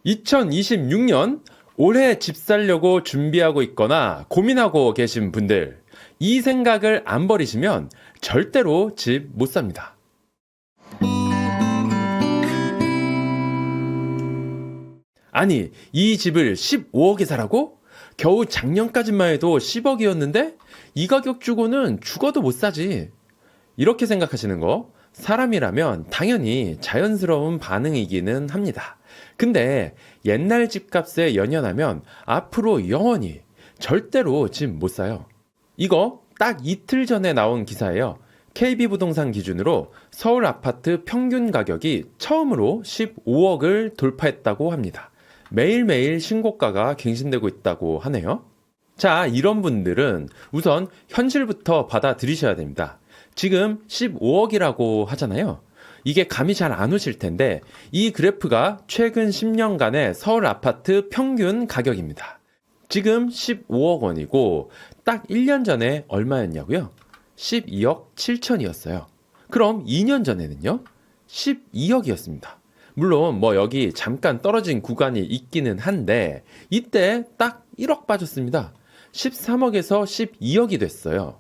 2026년 올해 집 살려고 준비하고 있거나 고민하고 계신 분들, 이 생각을 안 버리시면 절대로 집 못 삽니다. 아니, 이 집을 15억에 사라고? 겨우 작년까지만 해도 10억이었는데 이 가격 주고는 죽어도 못 사지. 이렇게 생각하시는 거 사람이라면 당연히 자연스러운 반응이기는 합니다. 근데 옛날 집값에 연연하면 앞으로 영원히 절대로 집 못 사요. 이거 딱 이틀 전에 나온 기사예요. KB부동산 기준으로 서울 아파트 평균 가격이 처음으로 15억을 돌파했다고 합니다. 매일매일 신고가가 갱신되고 있다고 하네요. 자, 이런 분들은 우선 현실부터 받아들이셔야 됩니다. 지금 15억이라고 하잖아요. 이게 감이 잘 안 오실 텐데 이 그래프가 최근 10년간의 서울 아파트 평균 가격입니다. 지금 15억 원이고 딱 1년 전에 얼마였냐고요? 12억 7천이었어요. 그럼 2년 전에는요? 12억이었습니다. 물론 여기 잠깐 떨어진 구간이 있기는 한데 이때 딱 1억 빠졌습니다. 13억에서 12억이 됐어요.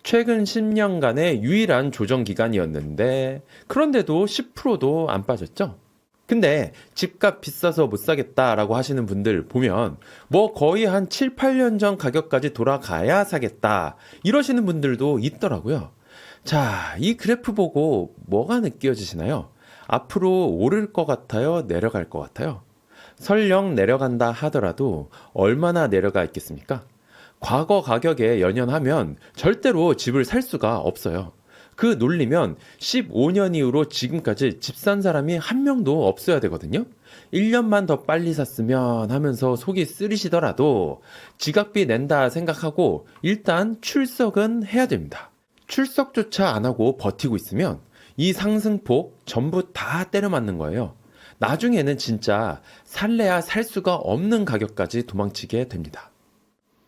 최근 10년간의 유일한 조정 기간이었는데 그런데도 10%도 안 빠졌죠? 근데 집값 비싸서 못 사겠다라고 하시는 분들 보면 거의 한 7, 8년 전 가격까지 돌아가야 사겠다 이러시는 분들도 있더라고요. 자, 이 그래프 보고 뭐가 느껴지시나요? 앞으로 오를 것 같아요? 내려갈 것 같아요? 설령 내려간다 하더라도 얼마나 내려가 있겠습니까? 과거 가격에 연연하면 절대로 집을 살 수가 없어요. 그 논리면 15년 이후로 지금까지 집 산 사람이 한 명도 없어야 되거든요. 1년만 더 빨리 샀으면 하면서 속이 쓰리시더라도 지각비 낸다 생각하고 일단 출석은 해야 됩니다. 출석조차 안 하고 버티고 있으면 이 상승폭 전부 다 때려 맞는 거예요. 나중에는 진짜 살래야 살 수가 없는 가격까지 도망치게 됩니다.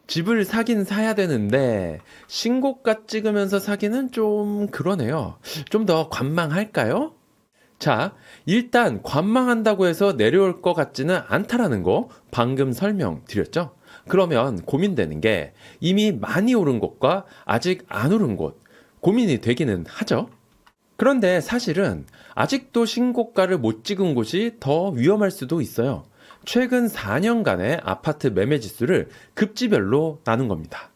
집을 사긴 사야 되는데 신고가 찍으면서 사기는 좀 그러네요. 좀 더 관망할까요? 자, 일단 관망한다고 해서 내려올 것 같지는 않다라는 거 방금 설명드렸죠? 그러면 고민되는 게 이미 많이 오른 곳과 아직 안 오른 곳 고민이 되기는 하죠? 그런데 사실은 아직도 신고가를 못 찍은 곳이 더 위험할 수도 있어요. 최근 4년간의 아파트 매매 지수를 급지별로 나눈 겁니다.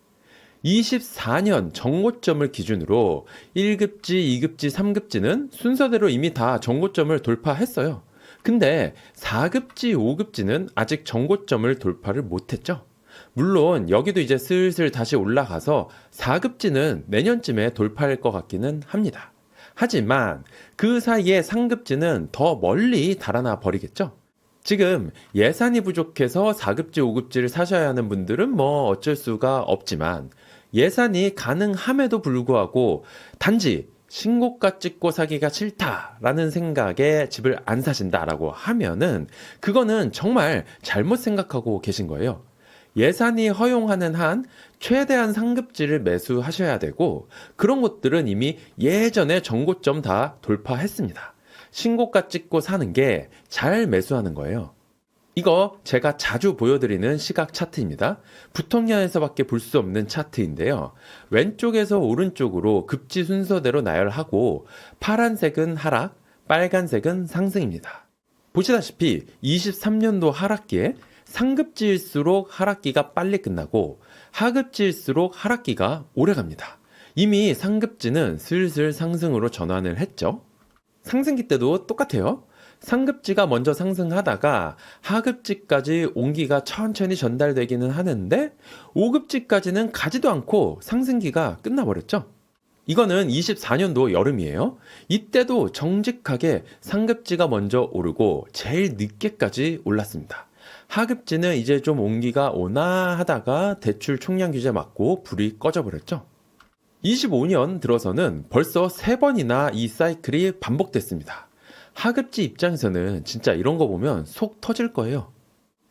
24년 정고점을 기준으로 1급지, 2급지, 3급지는 순서대로 이미 다 정고점을 돌파했어요. 근데 4급지, 5급지는 아직 정고점을 돌파를 못했죠. 물론 여기도 이제 슬슬 다시 올라가서 4급지는 내년쯤에 돌파할 것 같기는 합니다. 하지만 그 사이에 상급지는 더 멀리 달아나 버리겠죠. 지금 예산이 부족해서 4급지, 5급지를 사셔야 하는 분들은 어쩔 수가 없지만 예산이 가능함에도 불구하고 단지 신고가 찍고 사기가 싫다라는 생각에 집을 안 사신다라고 하면은 그거는 정말 잘못 생각하고 계신 거예요. 예산이 허용하는 한 최대한 상급지를 매수하셔야 되고 그런 곳들은 이미 예전에 정고점 다 돌파했습니다. 신고가 찍고 사는 게 잘 매수하는 거예요. 이거 제가 자주 보여드리는 시각 차트입니다. 부통령에서밖에 볼 수 없는 차트인데요. 왼쪽에서 오른쪽으로 급지 순서대로 나열하고 파란색은 하락, 빨간색은 상승입니다. 보시다시피 23년도 하락기에 상급지일수록 하락기가 빨리 끝나고 하급지일수록 하락기가 오래 갑니다. 이미 상급지는 슬슬 상승으로 전환을 했죠. 상승기 때도 똑같아요. 상급지가 먼저 상승하다가 하급지까지 온기가 천천히 전달되기는 하는데 5급지까지는 가지도 않고 상승기가 끝나버렸죠. 이거는 24년도 여름이에요. 이때도 정직하게 상급지가 먼저 오르고 제일 늦게까지 올랐습니다. 하급지는 이제 좀 온기가 오나 하다가 대출 총량 규제 맞고 불이 꺼져버렸죠. 25년 들어서는 벌써 3번이나 이 사이클이 반복됐습니다. 하급지 입장에서는 진짜 이런 거 보면 속 터질 거예요.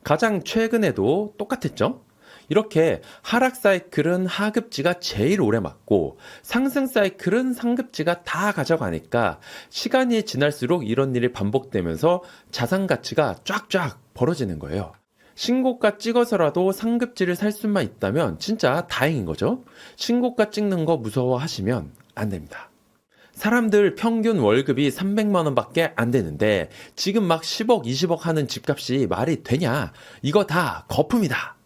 가장 최근에도 똑같았죠? 이렇게 하락 사이클은 하급지가 제일 오래 맞고 상승 사이클은 상급지가 다 가져가니까 시간이 지날수록 이런 일이 반복되면서 자산 가치가 쫙쫙 벌어지는 거예요. 신고가 찍어서라도 상급지를 살 수만 있다면 진짜 다행인 거죠. 신고가 찍는 거 무서워하시면 안 됩니다. 사람들 평균 월급이 300만 원밖에 안 되는데 지금 막 10억, 20억 하는 집값이 말이 되냐? 이거 다 거품이다.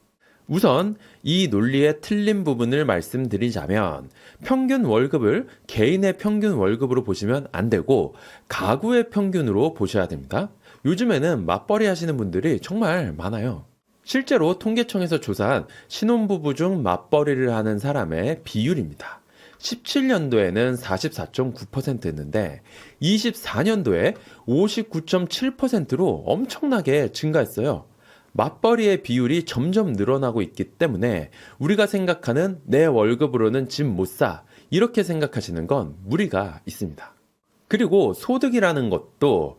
우선 이 논리의 틀린 부분을 말씀드리자면 평균 월급을 개인의 평균 월급으로 보시면 안 되고 가구의 평균으로 보셔야 됩니다. 요즘에는 맞벌이 하시는 분들이 정말 많아요. 실제로 통계청에서 조사한 신혼부부 중 맞벌이를 하는 사람의 비율입니다. 17년도에는 44.9%였는데 24년도에 59.7%로 엄청나게 증가했어요. 맞벌이의 비율이 점점 늘어나고 있기 때문에 우리가 생각하는 내 월급으로는 집 못 사, 이렇게 생각하시는 건 무리가 있습니다. 그리고 소득이라는 것도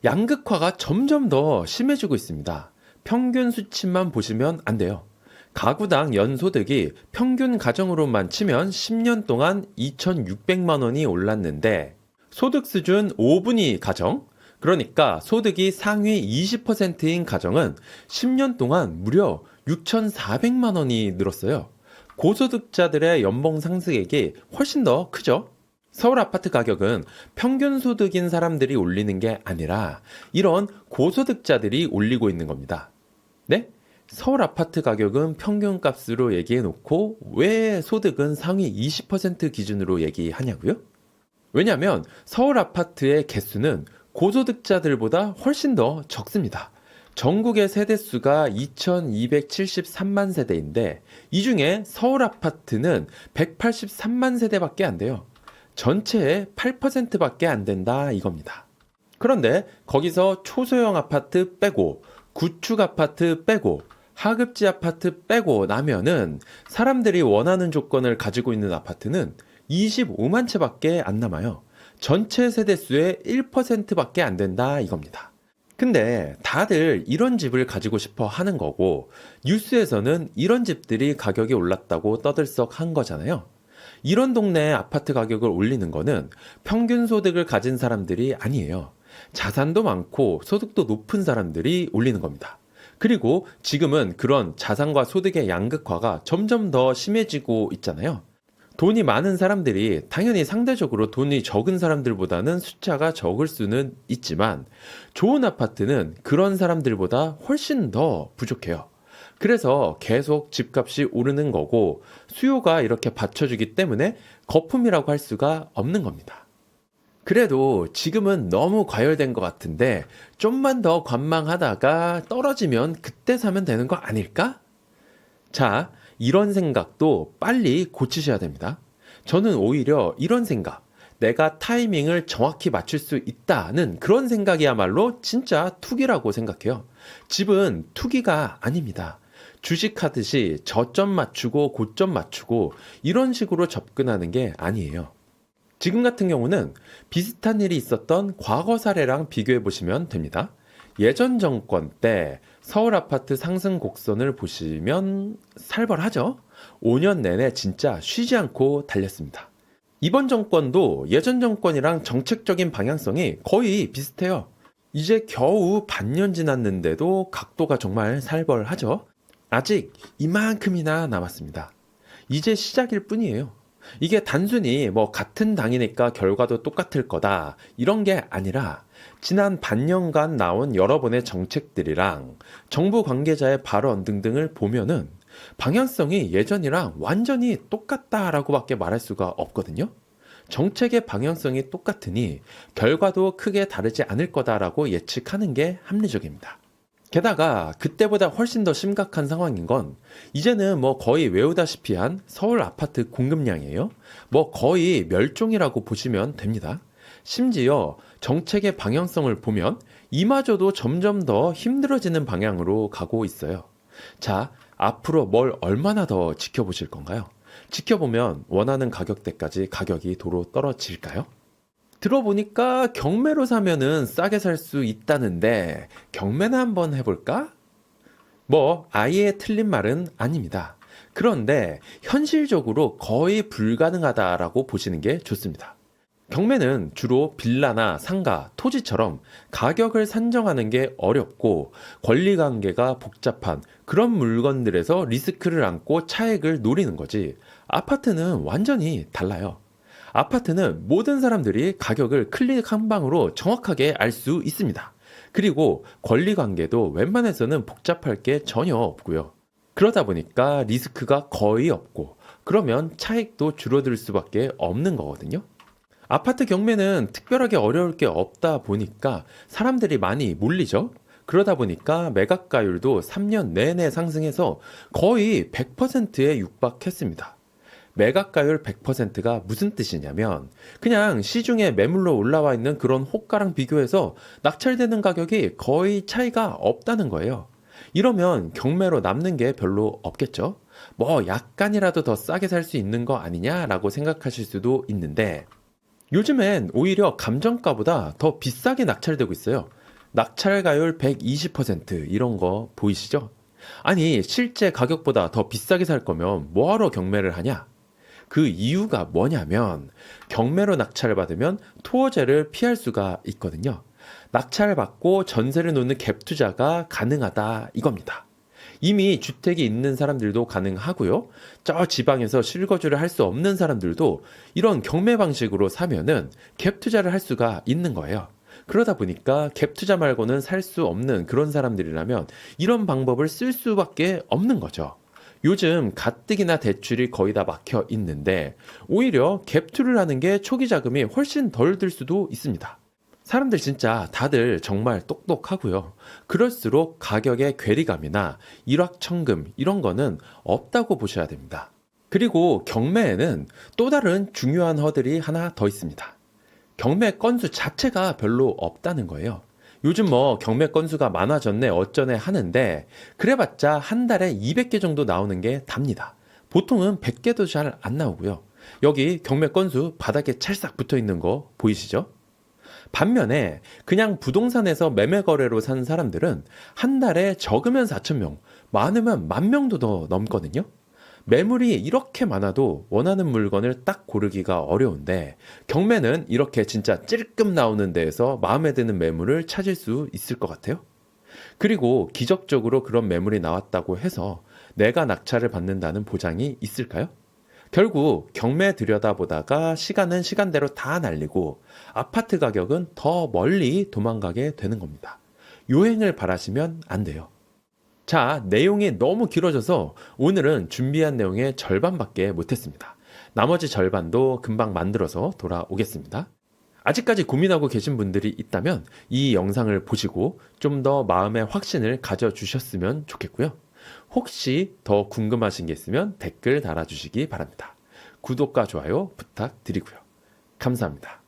양극화가 점점 더 심해지고 있습니다. 평균 수치만 보시면 안 돼요. 가구당 연소득이 평균 가정으로만 치면 10년 동안 2,600만 원이 올랐는데 소득 수준 5분위 가정, 그러니까 소득이 상위 20%인 가정은 10년 동안 무려 6,400만 원이 늘었어요. 고소득자들의 연봉 상승액이 훨씬 더 크죠? 서울 아파트 가격은 평균 소득인 사람들이 올리는 게 아니라 이런 고소득자들이 올리고 있는 겁니다. 네? 서울 아파트 가격은 평균값으로 얘기해 놓고 왜 소득은 상위 20% 기준으로 얘기하냐고요? 왜냐하면 서울 아파트의 개수는 고소득자들보다 훨씬 더 적습니다. 전국의 세대수가 2,273만 세대인데 이 중에 서울 아파트는 183만 세대밖에 안 돼요. 전체의 8%밖에 안 된다 이겁니다. 그런데 거기서 초소형 아파트 빼고 구축 아파트 빼고 하급지 아파트 빼고 나면은 사람들이 원하는 조건을 가지고 있는 아파트는 25만 채밖에 안 남아요. 전체 세대수의 1%밖에 안 된다 이겁니다. 근데 다들 이런 집을 가지고 싶어 하는 거고 뉴스에서는 이런 집들이 가격이 올랐다고 떠들썩한 거잖아요. 이런 동네 아파트 가격을 올리는 거는 평균 소득을 가진 사람들이 아니에요. 자산도 많고 소득도 높은 사람들이 올리는 겁니다. 그리고 지금은 그런 자산과 소득의 양극화가 점점 더 심해지고 있잖아요. 돈이 많은 사람들이 당연히 상대적으로 돈이 적은 사람들보다는 숫자가 적을 수는 있지만 좋은 아파트는 그런 사람들보다 훨씬 더 부족해요. 그래서 계속 집값이 오르는 거고 수요가 이렇게 받쳐주기 때문에 거품이라고 할 수가 없는 겁니다. 그래도 지금은 너무 과열된 것 같은데 좀만 더 관망하다가 떨어지면 그때 사면 되는 거 아닐까? 자, 이런 생각도 빨리 고치셔야 됩니다. 저는 오히려 이런 생각, 내가 타이밍을 정확히 맞출 수 있다는 그런 생각이야말로 진짜 투기라고 생각해요. 집은 투기가 아닙니다. 주식하듯이 저점 맞추고 고점 맞추고 이런 식으로 접근하는 게 아니에요. 지금 같은 경우는 비슷한 일이 있었던 과거 사례랑 비교해 보시면 됩니다. 예전 정권 때 서울 아파트 상승 곡선을 보시면 살벌하죠? 5년 내내 진짜 쉬지 않고 달렸습니다. 이번 정권도 예전 정권이랑 정책적인 방향성이 거의 비슷해요. 이제 겨우 반년 지났는데도 각도가 정말 살벌하죠? 아직 이만큼이나 남았습니다. 이제 시작일 뿐이에요. 이게 단순히 같은 당이니까 결과도 똑같을 거다 이런 게 아니라 지난 반년간 나온 여러 번의 정책들이랑 정부 관계자의 발언 등등을 보면은 방향성이 예전이랑 완전히 똑같다라고밖에 말할 수가 없거든요. 정책의 방향성이 똑같으니 결과도 크게 다르지 않을 거다라고 예측하는 게 합리적입니다. 게다가 그때보다 훨씬 더 심각한 상황인 건 이제는 거의 외우다시피 한 서울 아파트 공급량이에요. 거의 멸종이라고 보시면 됩니다. 심지어 정책의 방향성을 보면 이마저도 점점 더 힘들어지는 방향으로 가고 있어요. 자, 앞으로 뭘 얼마나 더 지켜보실 건가요? 지켜보면 원하는 가격대까지 가격이 도로 떨어질까요? 들어보니까 경매로 사면은 싸게 살 수 있다는데 경매나 한번 해볼까? 아예 틀린 말은 아닙니다. 그런데 현실적으로 거의 불가능하다라고 보시는 게 좋습니다. 경매는 주로 빌라나 상가, 토지처럼 가격을 산정하는 게 어렵고 권리관계가 복잡한 그런 물건들에서 리스크를 안고 차익을 노리는 거지, 아파트는 완전히 달라요. 아파트는 모든 사람들이 가격을 클릭 한 방으로 정확하게 알 수 있습니다. 그리고 권리관계도 웬만해서는 복잡할 게 전혀 없고요. 그러다 보니까 리스크가 거의 없고, 그러면 차익도 줄어들 수밖에 없는 거거든요. 아파트 경매는 특별하게 어려울 게 없다 보니까 사람들이 많이 몰리죠. 그러다 보니까 매각가율도 3년 내내 상승해서 거의 100%에 육박했습니다. 매각가율 100%가 무슨 뜻이냐면 그냥 시중에 매물로 올라와 있는 그런 호가랑 비교해서 낙찰되는 가격이 거의 차이가 없다는 거예요. 이러면 경매로 남는 게 별로 없겠죠. 약간이라도 더 싸게 살 수 있는 거 아니냐라고 생각하실 수도 있는데, 요즘엔 오히려 감정가보다 더 비싸게 낙찰되고 있어요. 낙찰가율 120% 이런 거 보이시죠? 아니, 실제 가격보다 더 비싸게 살 거면 뭐하러 경매를 하냐? 그 이유가 뭐냐면 경매로 낙찰을 받으면 토어제를 피할 수가 있거든요. 낙찰을 받고 전세를 놓는 갭 투자가 가능하다 이겁니다. 이미 주택이 있는 사람들도 가능하고요. 저 지방에서 실거주를 할 수 없는 사람들도 이런 경매 방식으로 사면은 갭 투자를 할 수가 있는 거예요. 그러다 보니까 갭 투자 말고는 살 수 없는 그런 사람들이라면 이런 방법을 쓸 수밖에 없는 거죠. 요즘 가뜩이나 대출이 거의 다 막혀 있는데 오히려 갭투를 하는 게 초기 자금이 훨씬 덜 들 수도 있습니다. 사람들 진짜 다들 정말 똑똑하고요. 그럴수록 가격의 괴리감이나 일확천금 이런 거는 없다고 보셔야 됩니다. 그리고 경매에는 또 다른 중요한 허들이 하나 더 있습니다. 경매 건수 자체가 별로 없다는 거예요. 요즘 경매 건수가 많아졌네 어쩌네 하는데 그래봤자 한 달에 200개 정도 나오는 게 답니다. 보통은 100개도 잘 안 나오고요. 여기 경매 건수 바닥에 찰싹 붙어 있는 거 보이시죠? 반면에 그냥 부동산에서 매매 거래로 산 사람들은 한 달에 적으면 4,000명, 많으면 10,000명도 더 넘거든요. 매물이 이렇게 많아도 원하는 물건을 딱 고르기가 어려운데 경매는 이렇게 진짜 찔끔 나오는 데에서 마음에 드는 매물을 찾을 수 있을 것 같아요. 그리고 기적적으로 그런 매물이 나왔다고 해서 내가 낙찰을 받는다는 보장이 있을까요? 결국 경매 들여다보다가 시간은 시간대로 다 날리고 아파트 가격은 더 멀리 도망가게 되는 겁니다. 요행을 바라시면 안 돼요. 자, 내용이 너무 길어져서 오늘은 준비한 내용의 절반밖에 못했습니다. 나머지 절반도 금방 만들어서 돌아오겠습니다. 아직까지 고민하고 계신 분들이 있다면 이 영상을 보시고 좀 더 마음의 확신을 가져주셨으면 좋겠고요. 혹시 더 궁금하신 게 있으면 댓글 달아주시기 바랍니다. 구독과 좋아요 부탁드리고요. 감사합니다.